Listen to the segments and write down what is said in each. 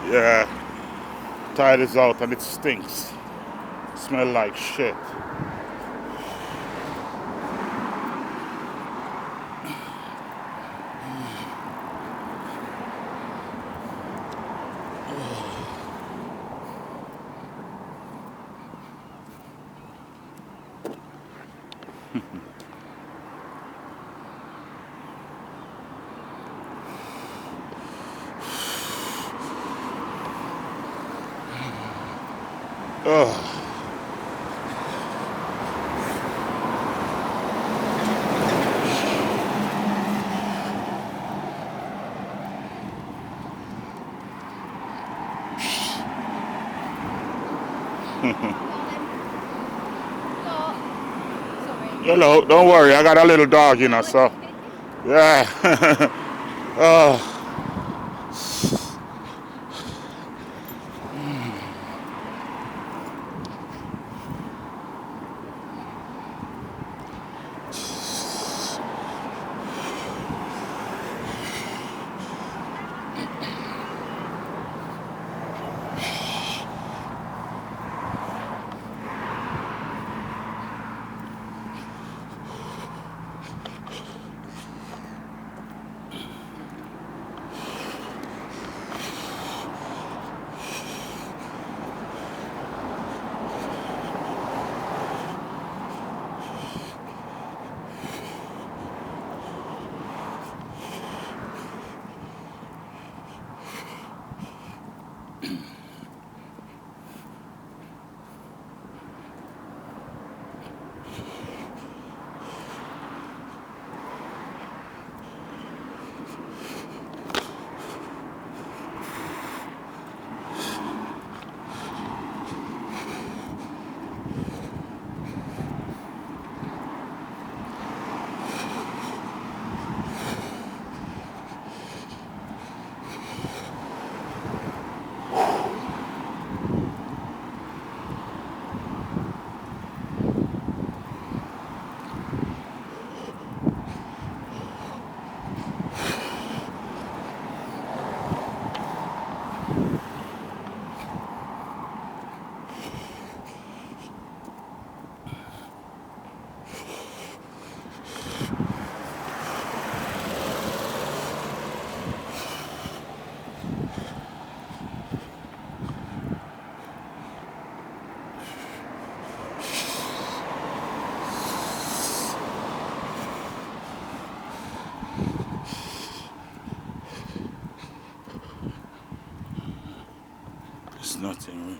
Yeah, tide is out and it stinks. Smell like shit. Ugh. Hello, don't worry, I got a little dog, so yeah. Oh, it's nothing really.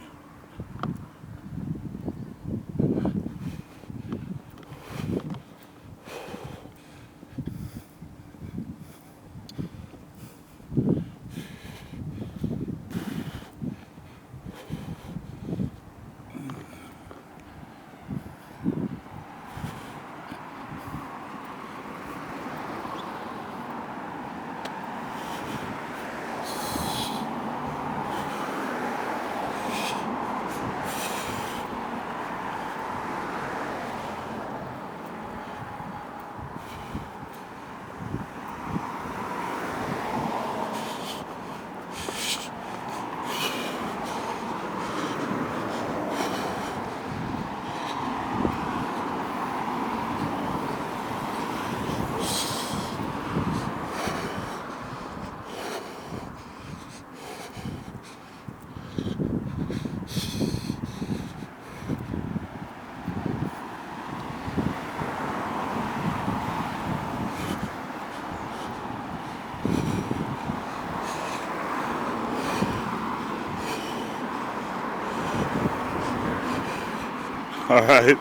All right.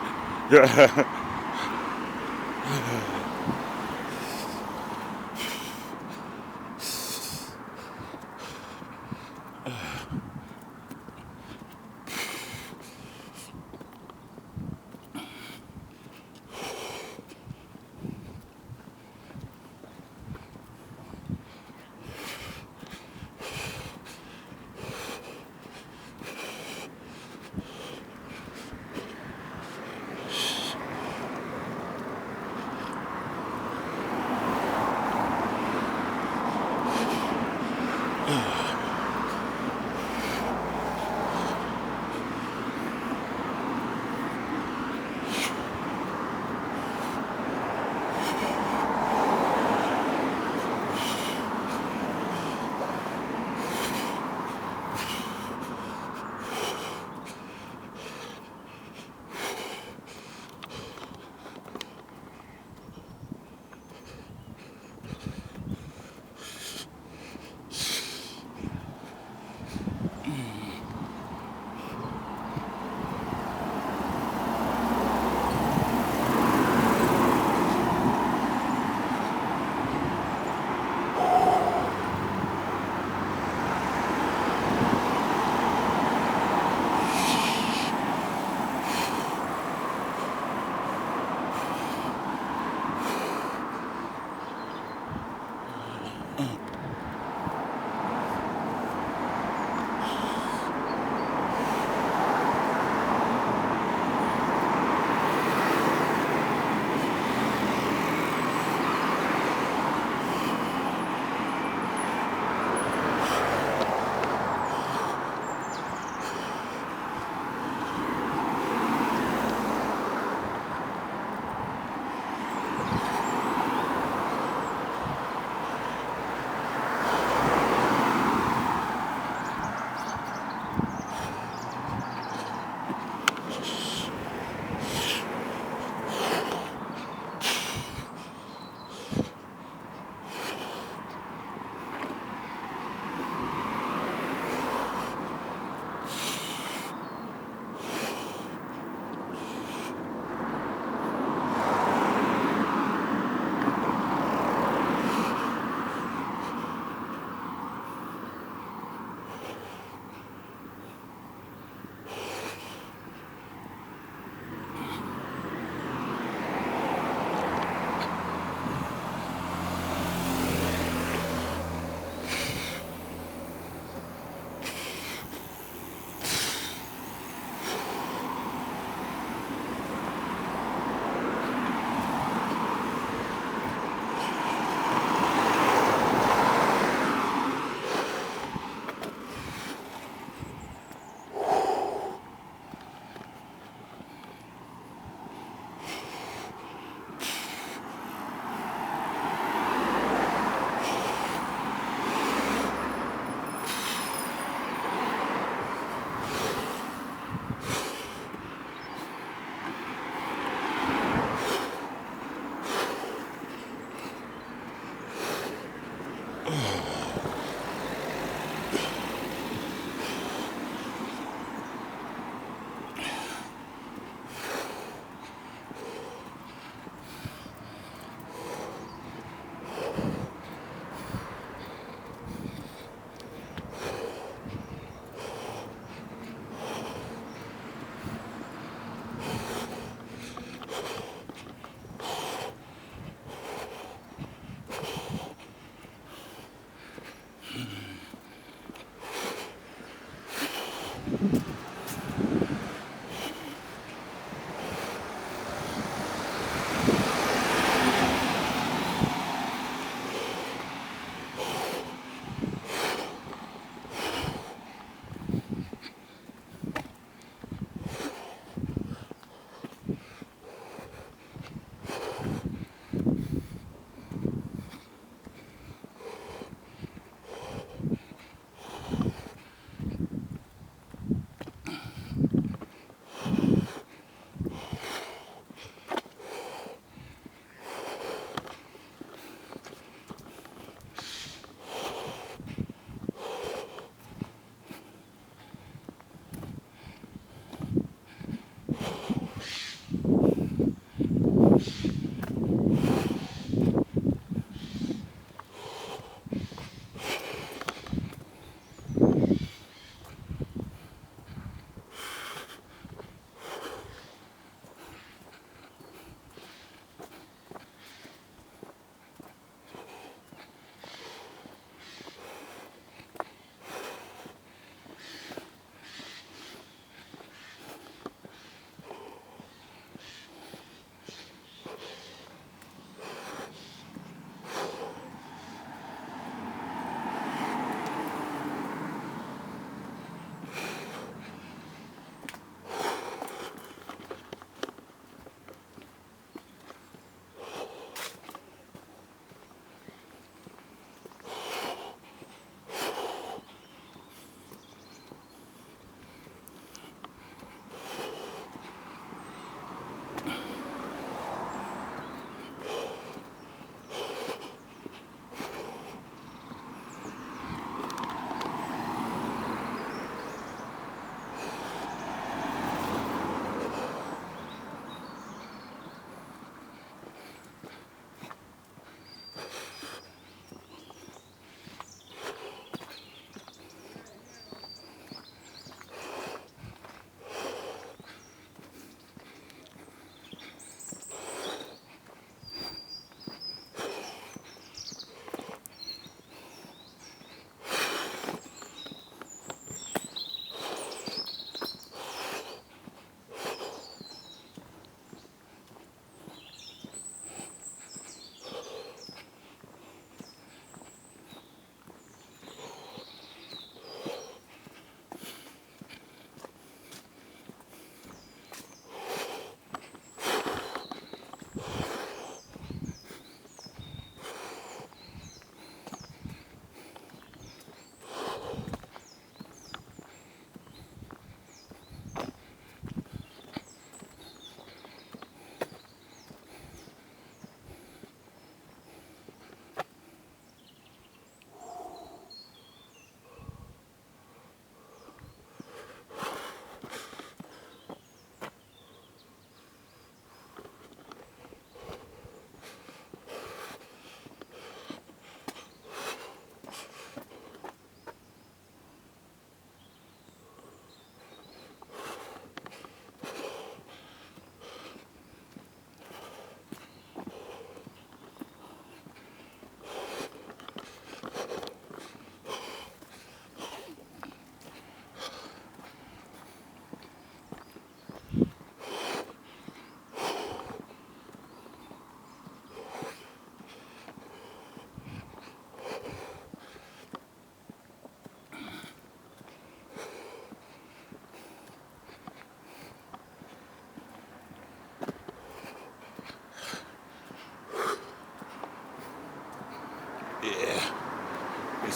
Yeah.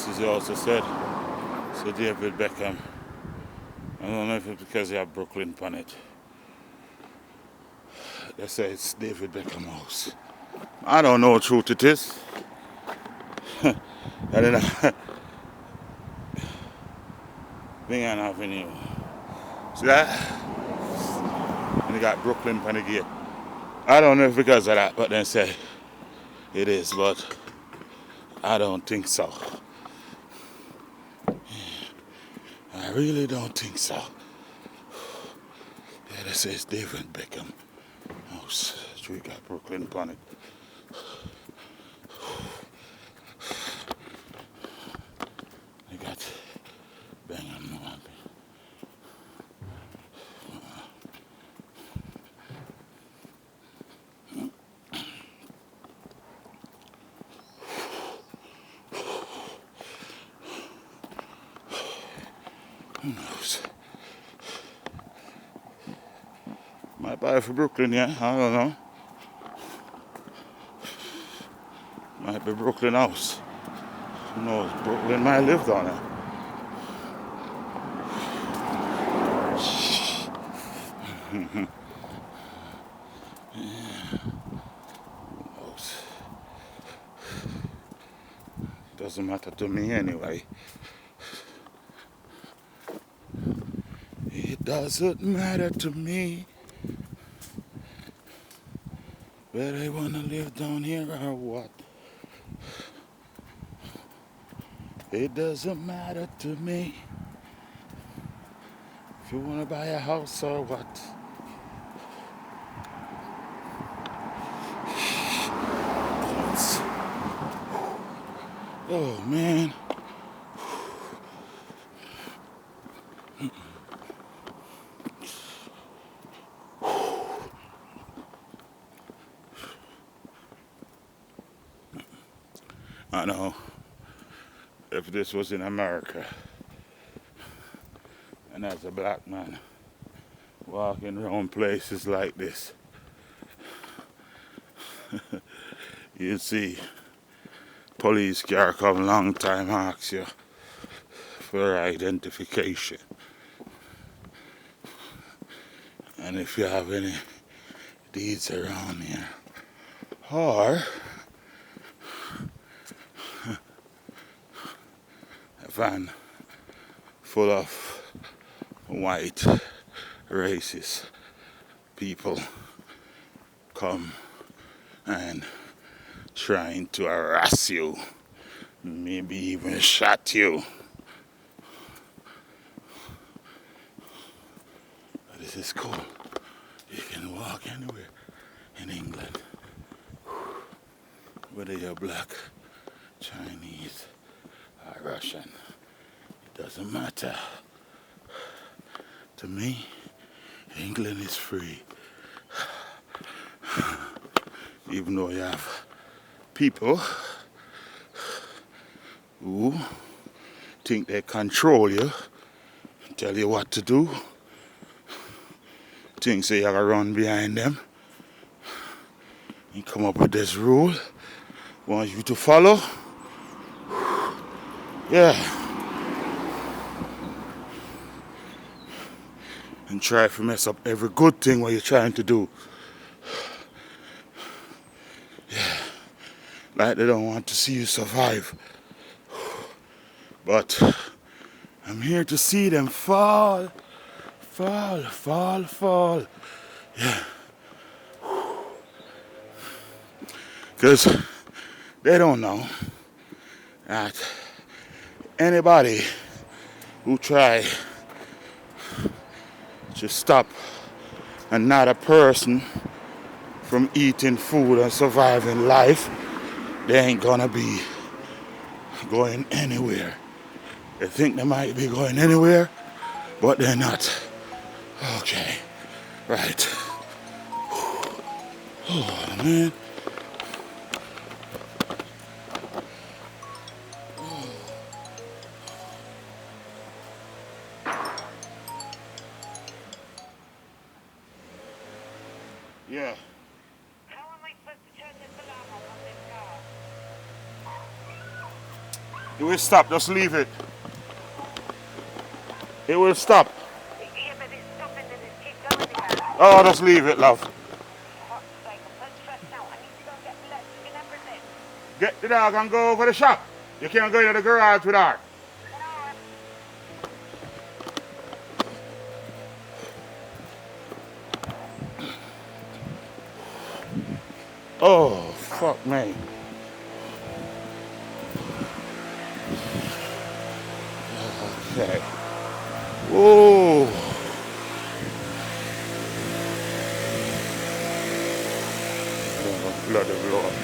places he also said. So David Beckham. I don't know if it's because he have Brooklyn on it. They say it's David Beckham house. I don't know what truth it is. I don't know. Bingham Avenue. See that? And they got Brooklyn on the gate. I don't know if because of that, but they say it is, but I don't think so. I really don't think so. Yeah, they say it's David Beckham house. So we got Brooklyn on it. They got Bingham Avenue. Who knows? Might buy it for Brooklyn, yeah? I don't know. Might be Brooklyn house. Who knows? Brooklyn might live down there. Who knows? Doesn't matter to me anyway. It doesn't matter to me whether they wanna live down here or what. It doesn't matter to me if you wanna buy a house or what. Oh man. I know if this was in America and as a black man walking around places like this, you'd see police car come long time ask you for identification. And if you have any deeds around here, or a van full of white racist people come and trying to harass you, maybe even shot you. This is cool. You can walk anywhere in England, whether you're black, Chinese, or Russian. It doesn't matter. To me, England is free. Even though you have people who think they control you, tell you what to do, think say you gotta run behind them, and come up with this rule, want you to follow. Yeah. And try to mess up every good thing what you're trying to do. Yeah. Like they don't want to see you survive. But I'm here to see them fall. Fall. Yeah. Because they don't know that anybody who try to stop another person from eating food and surviving life, they ain't gonna be going anywhere. They think they might be going anywhere, but they're not. Okay, right. Oh man. Yeah. How am I supposed to turn this alarm off on this car? It will stop, just leave it. It will stop. Yeah, but it's stopping and it keeps going again. Oh, just leave it, love. Fuck's sake, I'm so stressed out. I need to go and get the electric and everything. Get the dog and go over the shop. You can't go into the garage with her. Oh, fuck me. Okay. Oh. Oh, bloody Lord.